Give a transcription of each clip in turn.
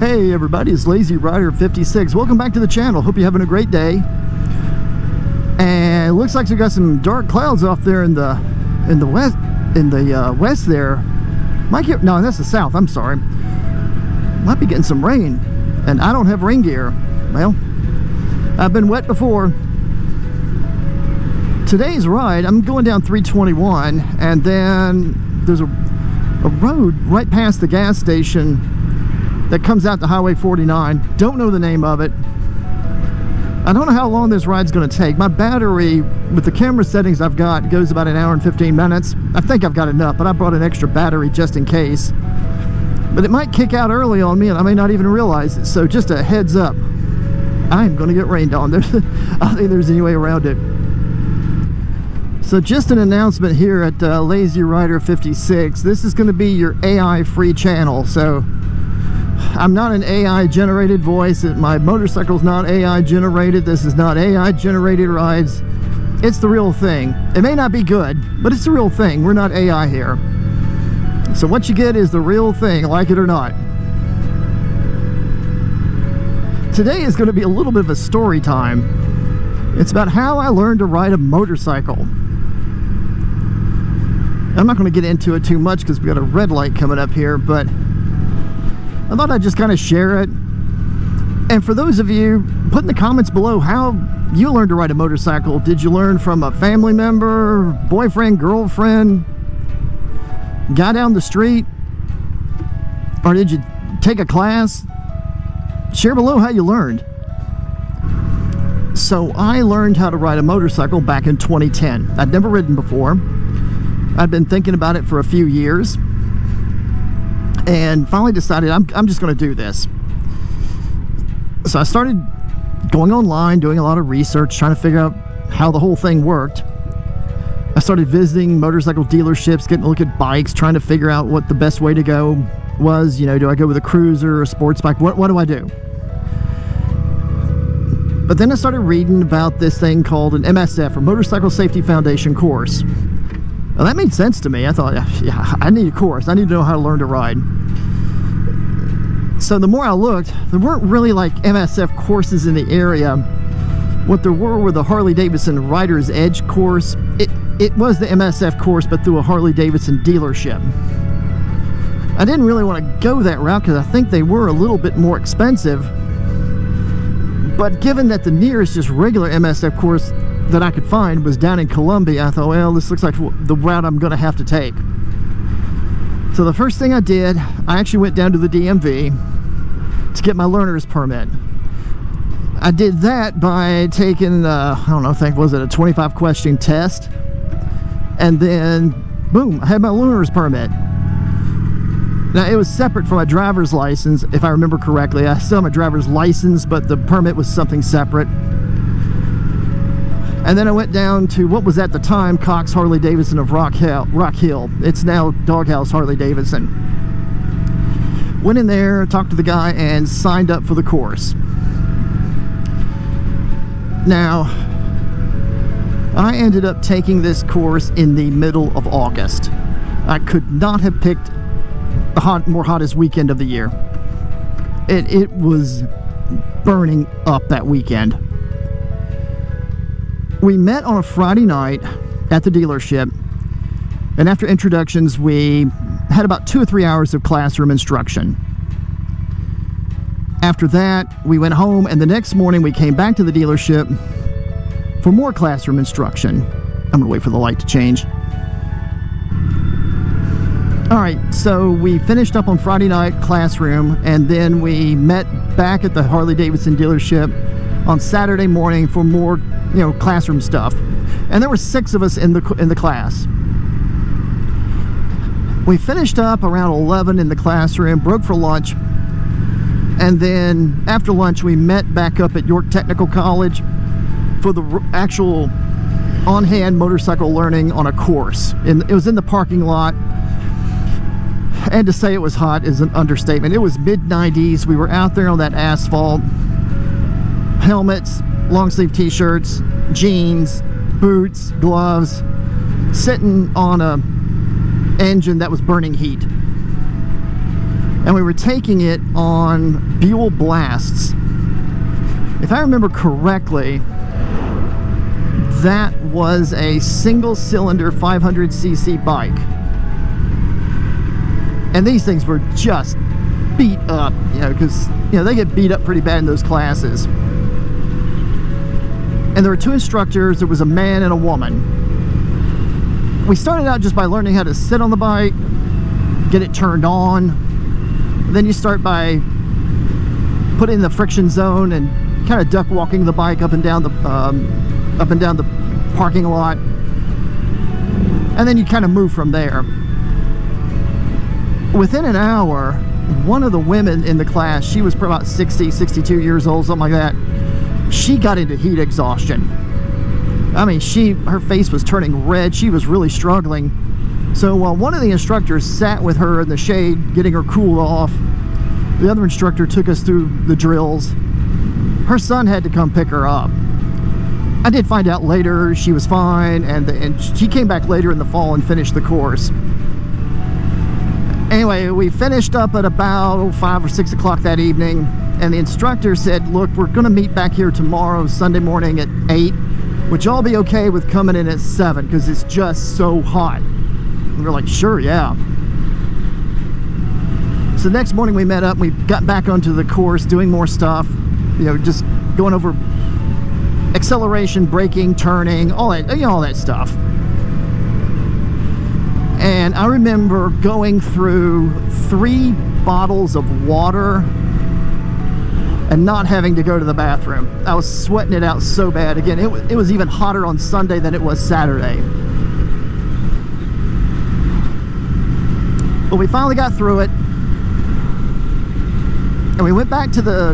Hey everybody, it's Lazy Rider 56. Welcome back to the channel. Hope you're having a great day. And it looks like we got some dark clouds off there in the west there. Might get, no, that's the south. I'm sorry. Might be getting some rain, and I don't have rain gear. Well, I've been wet before. Today's ride, I'm going down 321, and then there's a road right past the gas station that comes out to Highway 49. Don't know the name of it. I don't know how long this ride's going to take. My battery, with the camera settings I've got, goes about an hour and 15 minutes. I think I've got enough, but I brought an extra battery just in case. But it might kick out early on me, and I may not even realize it. So just a heads up, I'm going to get rained on. I don't think there's any way around it. So just an announcement here at Lazy Rider 56. This is going to be your AI-free channel. So I'm not an AI generated voice. My motorcycle's not AI generated. This is not AI generated rides. It's the real thing. It may not be good, but it's the real thing. We're not AI here. So what you get is the real thing, like it or not. Today is going to be a little bit of a story time. It's about how I learned to ride a motorcycle. I'm not going to get into it too much because we got a red light coming up here, but I thought I'd just kind of share it. And for those of you, put in the comments below how you learned to ride a motorcycle. Did you learn from a family member, boyfriend, girlfriend, guy down the street? Or did you take a class? Share below how you learned. So I learned how to ride a motorcycle back in 2010. I'd never ridden before. I'd been thinking about it for a few years, and finally decided I'm just going to do this. So I started going online, doing a lot of research, trying to figure out how the whole thing worked. I started visiting motorcycle dealerships, getting a look at bikes, trying to figure out what the best way to go was. You know, do I go with a cruiser or a sports bike? What do I do? But then I started reading about this thing called an MSF, or Motorcycle Safety Foundation course. Well, that made sense to me. I thought, yeah, I need a course. I need to know how to learn to ride. So the more I looked, there weren't really like MSF courses in the area. What there were the Harley-Davidson Rider's Edge course. It was the MSF course, but through a Harley-Davidson dealership. I didn't really want to go that route because I think they were a little bit more expensive. But given that the nearest just regular MSF course that I could find was down in Columbia, I thought, well, this looks like the route I'm going to have to take. So the first thing I did, I actually went down to the DMV to get my learner's permit. I did that by taking, I don't know, I think, was it a 25 question test? And then, boom, I had my learner's permit. Now, it was separate from my driver's license, if I remember correctly. I still have my driver's license, but the permit was something separate. And then I went down to what was at the time Cox Harley-Davidson of Rock Hill. It's now Doghouse Harley-Davidson. Went in there, talked to the guy, and signed up for the course. Now, I ended up taking this course in the middle of August. I could not have picked the hottest weekend of the year. It was burning up that weekend. We met on a Friday night at the dealership, and after introductions, we had about 2 or 3 hours of classroom instruction. After that, we went home, and the next morning we came back to the dealership for more classroom instruction. I'm gonna wait for the light to change. All right, so we finished up on Friday night classroom, and then we met back at the Harley-Davidson dealership on Saturday morning for more, classroom stuff. And there were 6 of us in the class. We finished up around 11 in the classroom, broke for lunch, and then after lunch we met back up at York Technical College for the actual on-hand motorcycle learning on a course. It was in the parking lot. And to say it was hot is an understatement. It was mid-90s. We were out there on that asphalt. Helmets, long sleeve t-shirts, jeans, boots, gloves, sitting on a engine that was burning heat. and we were taking it on Buell Blasts. If I remember correctly, that was a single-cylinder 500cc bike. And these things were just beat up, you know, because, you know, they get beat up pretty bad in those classes. And there were two instructors. There was a man and a woman. We started out just by learning how to sit on the bike, get it turned on. Then you start by putting the friction zone and kind of duck walking the bike up and down the parking lot, and then you kind of move from there. Within an hour, one of the women in the class, she was about 60, 62 years old, something like that, she got into heat exhaustion. I mean, her face was turning red. She was really struggling. So while one of the instructors sat with her in the shade, getting her cooled off, the other instructor took us through the drills. Her son had to come pick her up. I did find out later she was fine, and she came back later in the fall and finished the course. Anyway, we finished up at about 5 or 6 o'clock that evening, and the instructor said, look, we're going to meet back here tomorrow, Sunday morning at 8. Would y'all be okay with coming in at 7, because it's just so hot? And we're like, sure, yeah. So the next morning we met up, we got back onto the course, doing more stuff, you know, just going over acceleration, braking, turning, all that, you know, all that stuff. And I remember going through 3 bottles of water and not having to go to the bathroom. I was sweating it out so bad. Again, it was even hotter on Sunday than it was Saturday. But we finally got through it, and we went back to the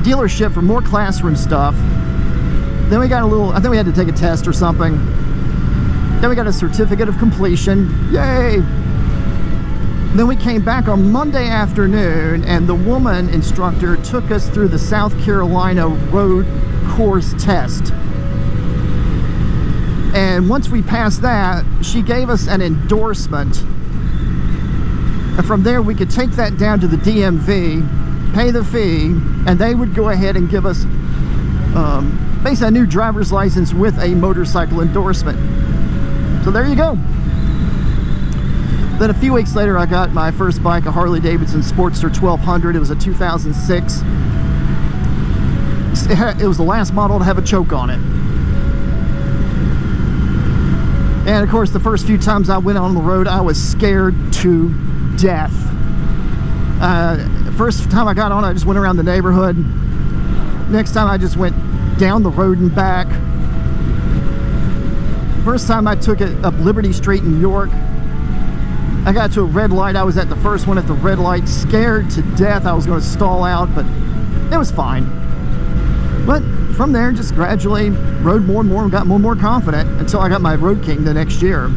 dealership for more classroom stuff. Then we got I think we had to take a test or something. Then we got a certificate of completion. Yay! Then we came back on Monday afternoon, and the woman instructor took us through the South Carolina road course test. And once we passed that, she gave us an endorsement. And from there, we could take that down to the DMV, pay the fee, and they would go ahead and give us basically a new driver's license with a motorcycle endorsement. So there you go. Then a few weeks later, I got my first bike, a Harley-Davidson Sportster 1200. It was a 2006. It was the last model to have a choke on it. And of course, the first few times I went on the road, I was scared to death. First time I got on, I just went around the neighborhood. Next time, I just went down the road and back. First time I took it up Liberty Street in York. I got to a red light. I was at the first one at the red light, scared to death. I was going to stall out, but it was fine. But from there, just gradually rode more and more and got more and more confident until I got my Road King the next year.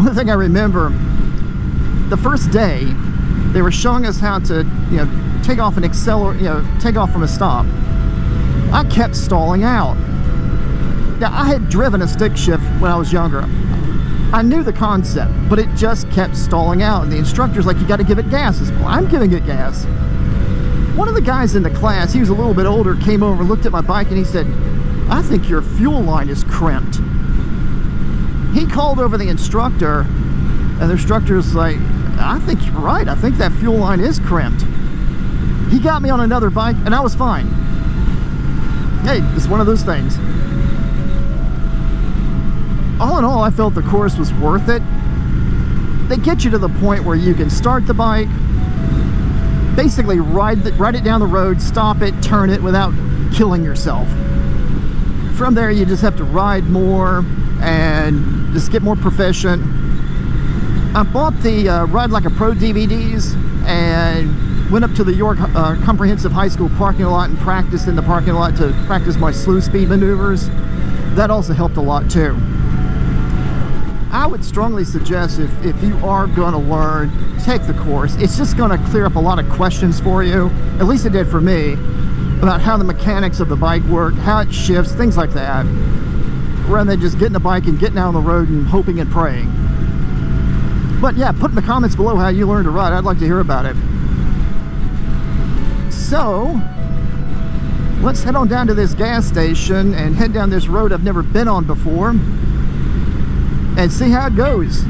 One thing I remember, the first day, they were showing us how to, you know, take off and accelerate, you know, take off from a stop. I kept stalling out. Now, I had driven a stick shift when I was younger. I knew the concept, but it just kept stalling out. And the instructor's like, you got to give it gas. I said, well, I'm giving it gas. One of the guys in the class, he was a little bit older, came over, looked at my bike, and he said, I think your fuel line is crimped. He called over the instructor, and the instructor's like, I think you're right. I think that fuel line is crimped. He got me on another bike, and I was fine. Hey, it's one of those things. All in all, I felt the course was worth it. They get you to the point where you can start the bike, basically ride it down the road, stop it, turn it without killing yourself. From there, you just have to ride more and just get more proficient. I bought the Ride Like a Pro DVDs and went up to the York Comprehensive High School parking lot and practiced in the parking lot to practice my slew speed maneuvers. That also helped a lot too. I would strongly suggest if you are going to learn, take the course. It's just going to clear up a lot of questions for you, at least it did for me, about how the mechanics of the bike work, how it shifts, things like that, rather than just getting a bike and getting out on the road and hoping and praying. But yeah, put in the comments below how you learned to ride. I'd like to hear about it. So let's head on down to this gas station and head down this road I've never been on before and see how it goes.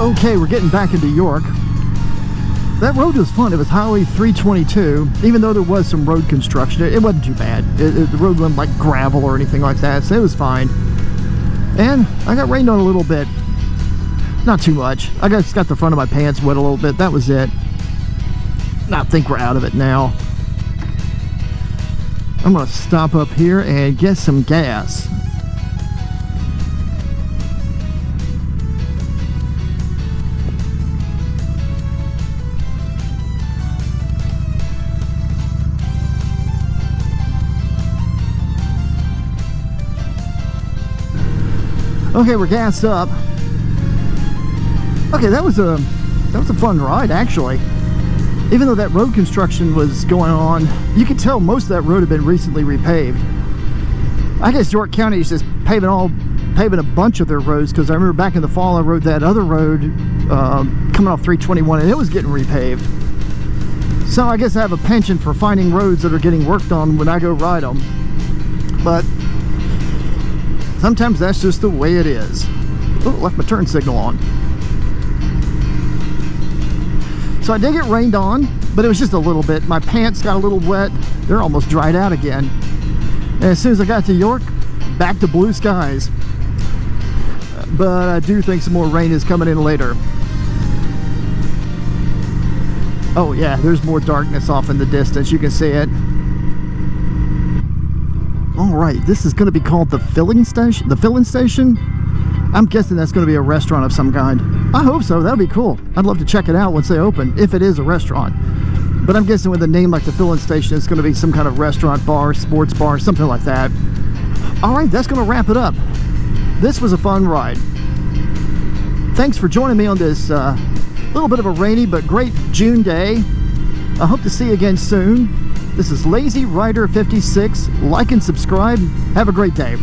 Okay, we're getting back into York. That road was fun. It was Highway 322. Even though there was some road construction, it wasn't too bad. The road wasn't like gravel or anything like that, so it was fine. And I got rained on a little bit. Not too much. I just got the front of my pants wet a little bit. That was it. I think we're out of it now. I'm going to stop up here and get some gas. Okay, we're gassed up. Okay, that was a fun ride, actually. Even though that road construction was going on, you could tell most of that road had been recently repaved. I guess York County is just paving a bunch of their roads, because I remember back in the fall I rode that other road coming off 321 and it was getting repaved. So I guess I have a penchant for finding roads that are getting worked on when I go ride them. But sometimes that's just the way it is. Oh, left my turn signal on. So I did get rained on, but it was just a little bit. My pants got a little wet. They're almost dried out again. And as soon as I got to York, back to blue skies. But I do think some more rain is coming in later. Oh yeah, there's more darkness off in the distance. You can see it. All right, this is going to be called the filling station. The filling station? I'm guessing that's going to be a restaurant of some kind. I hope so. That'll be cool. I'd love to check it out once they open, if it is a restaurant. But I'm guessing with a name like the filling station, it's going to be some kind of restaurant, bar, sports bar, something like that. All right, that's going to wrap it up. This was a fun ride. Thanks for joining me on this little bit of a rainy but great June day. I hope to see you again soon. This is Lazy Rider 56. Like and subscribe. Have a great day.